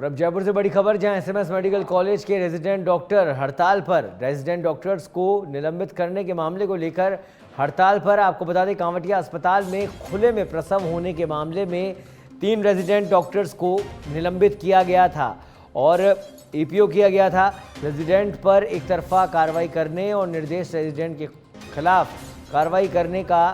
और अब जयपुर से बड़ी खबर, जहां एसएमएस मेडिकल कॉलेज के रेजिडेंट डॉक्टर हड़ताल पर। रेजिडेंट डॉक्टर्स को निलंबित करने के मामले को लेकर हड़ताल पर। आपको बता दें, कांवटिया अस्पताल में खुले में प्रसव होने के मामले में 3 रेजिडेंट डॉक्टर्स को निलंबित किया गया था और ईपीओ किया गया था। रेजिडेंट पर एक तरफा कार्रवाई करने और निर्देश रेजिडेंट के खिलाफ कार्रवाई करने का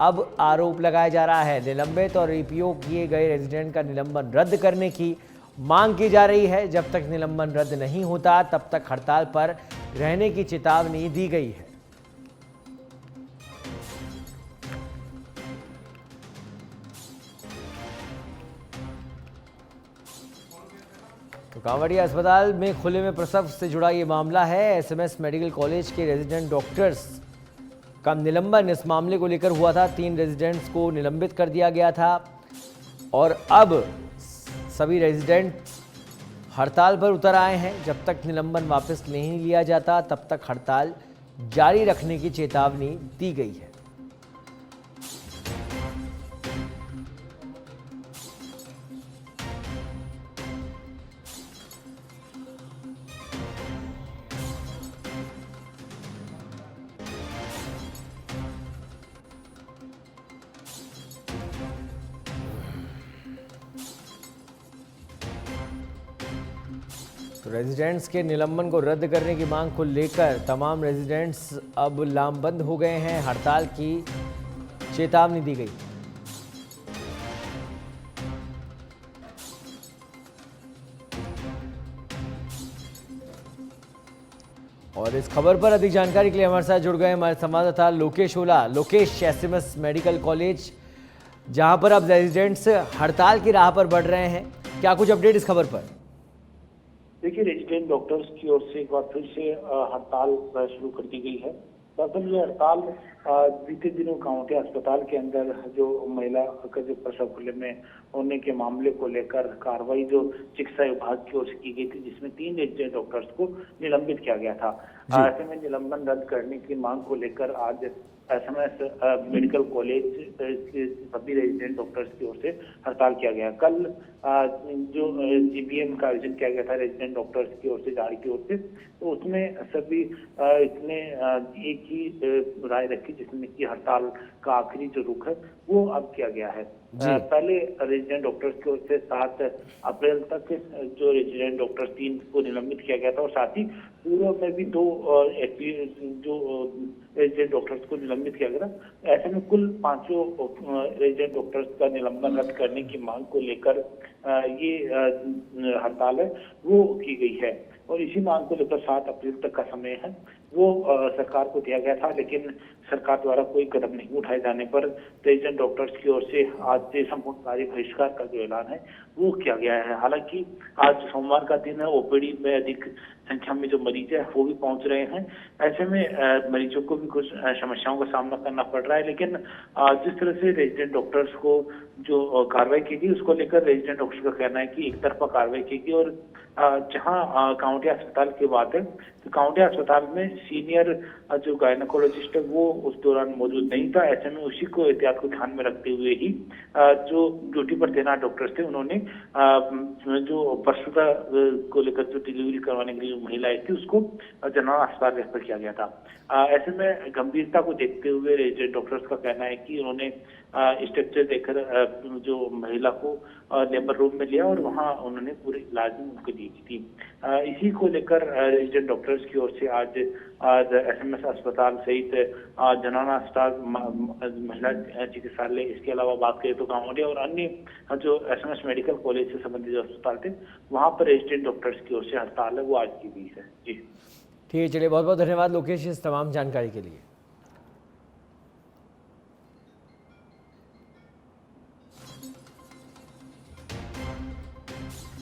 अब आरोप लगाया जा रहा है। निलंबित और ईपीओ किए गए रेजिडेंट का निलंबन रद्द करने की मांग की जा रही है। जब तक निलंबन रद्द नहीं होता तब तक हड़ताल पर रहने की चेतावनी दी गई है। तो कांवटिया अस्पताल में खुले में प्रसव से जुड़ा ये मामला है। एसएमएस मेडिकल कॉलेज के रेजिडेंट डॉक्टर्स का निलंबन इस मामले को लेकर हुआ था। 3 रेजिडेंट्स को निलंबित कर दिया गया था और अब सभी रेजिडेंट हड़ताल पर उतर आए हैं। जब तक निलंबन वापस नहीं लिया जाता तब तक हड़ताल जारी रखने की चेतावनी दी गई है। तो रेजिडेंट्स के निलंबन को रद्द करने की मांग को लेकर तमाम रेजिडेंट्स अब लामबंद हो गए हैं। हड़ताल की चेतावनी दी गई। और इस खबर पर अधिक जानकारी के लिए हमारे साथ जुड़ गए हमारे संवाददाता लोकेश ओला। लोकेश, एसएमएस मेडिकल कॉलेज जहां पर अब रेजिडेंट्स हड़ताल की राह पर बढ़ रहे हैं, क्या कुछ अपडेट इस खबर पर? देखिए, रेजिडेंट डॉक्टर्स की ओर से एक बार फिर से हड़ताल शुरू कर दी गई है। दरअसल ये हड़ताल बीते दिनों कांवटिया अस्पताल के अंदर जो महिला का जो प्रसव खुले में होने के मामले को लेकर कार्रवाई जो चिकित्सा विभाग की ओर से की गई थी, जिसमें 3 रेजिडेंट डॉक्टर्स को निलंबित किया गया था। ऐसे में निलंबन रद्द करने की मांग को लेकर आज एसएमएस मेडिकल कॉलेज के सभी रेजिडेंट डॉक्टर्स की ओर से हड़ताल किया गया। कल जो जीबीएम का आयोजन किया गया था रेजिडेंट डॉक्टर्स की ओर से, जारी की ओर से, तो उसमें सभी इसने एक ही राय रखी, जिसमें कि हड़ताल का आखिरी जो रुख है वो अब किया गया है। पहले रेजिडेंट डॉक्टर्स की ओर से 7 अप्रैल तक जो रेजिडेंट डॉक्टर्स 3 को निलंबित किया गया था और साथ ही पूर्व में भी 2 जो रेजिडेंट डॉक्टर्स को निलंबित किया गया था। ऐसे में कुल 5 रेजिडेंट डॉक्टर्स का निलंबन रद्द करने की मांग को लेकर ये हड़ताल है वो की गई है और इसी मांग को लेकर 7 अप्रैल तक का समय है वो सरकार को दिया गया था, लेकिन सरकार द्वारा कोई कदम नहीं उठाए जाने पर रेजिडेंट डॉक्टर्स की ओर से आज से संपूर्ण कार्य बहिष्कार का जो ऐलान है वो किया गया है। हालांकि आज सोमवार का दिन है, ओपीडी में अधिक संख्या में जो मरीज है वो भी पहुंच रहे हैं। ऐसे में मरीजों को भी कुछ समस्याओं का सामना करना पड़ रहा है, लेकिन जिस तरह से रेजिडेंट डॉक्टर्स को जो कार्रवाई की गई उसको लेकर रेजिडेंट डॉक्टर्स का कहना है कि एक तरफा कार्रवाई की गई और जहां कांवटिया अस्पताल की बात है तो कांवटिया अस्पताल में सीनियर जो गायनेकोलॉजिस्ट है वो उस दौरान मौजूद नहीं था। ऐसे में उसी को एहतियात को ध्यान में रखते हुए ही जो ड्यूटी पर तैनात डॉक्टर्स थे उन्होंने जो प्रसूता को लेकर जो डिलीवरी करवाने के लिए महिलाएं थी उसको जनरल अस्पताल रेफर किया गया था। ऐसे में गंभीरता को देखते हुए रेजिडेंट डॉक्टर्स का कहना है कि उन्होंने स्ट्रक्चर देकर जो महिला को लेबर रूम में लिया और वहां उन्होंने पूरे इलाज में उनको दी थी। इसी को लेकर रेजिडेंट डॉक्टर्स की ओर से आज एसएमएस अस्पताल सहित जनरल अस्पताल, महिला चिकित्सालय, इसके अलावा बात करें तो कांवटिया और अन्य जो एसएमएस मेडिकल कॉलेज से संबंधित जो अस्पताल थे वहां पर रेजिडेंट डॉक्टर्स की ओर से हड़ताल है वो आज की गई है। जी ठीक है, चलिए बहुत बहुत धन्यवाद लोकेश इस तमाम जानकारी के लिए।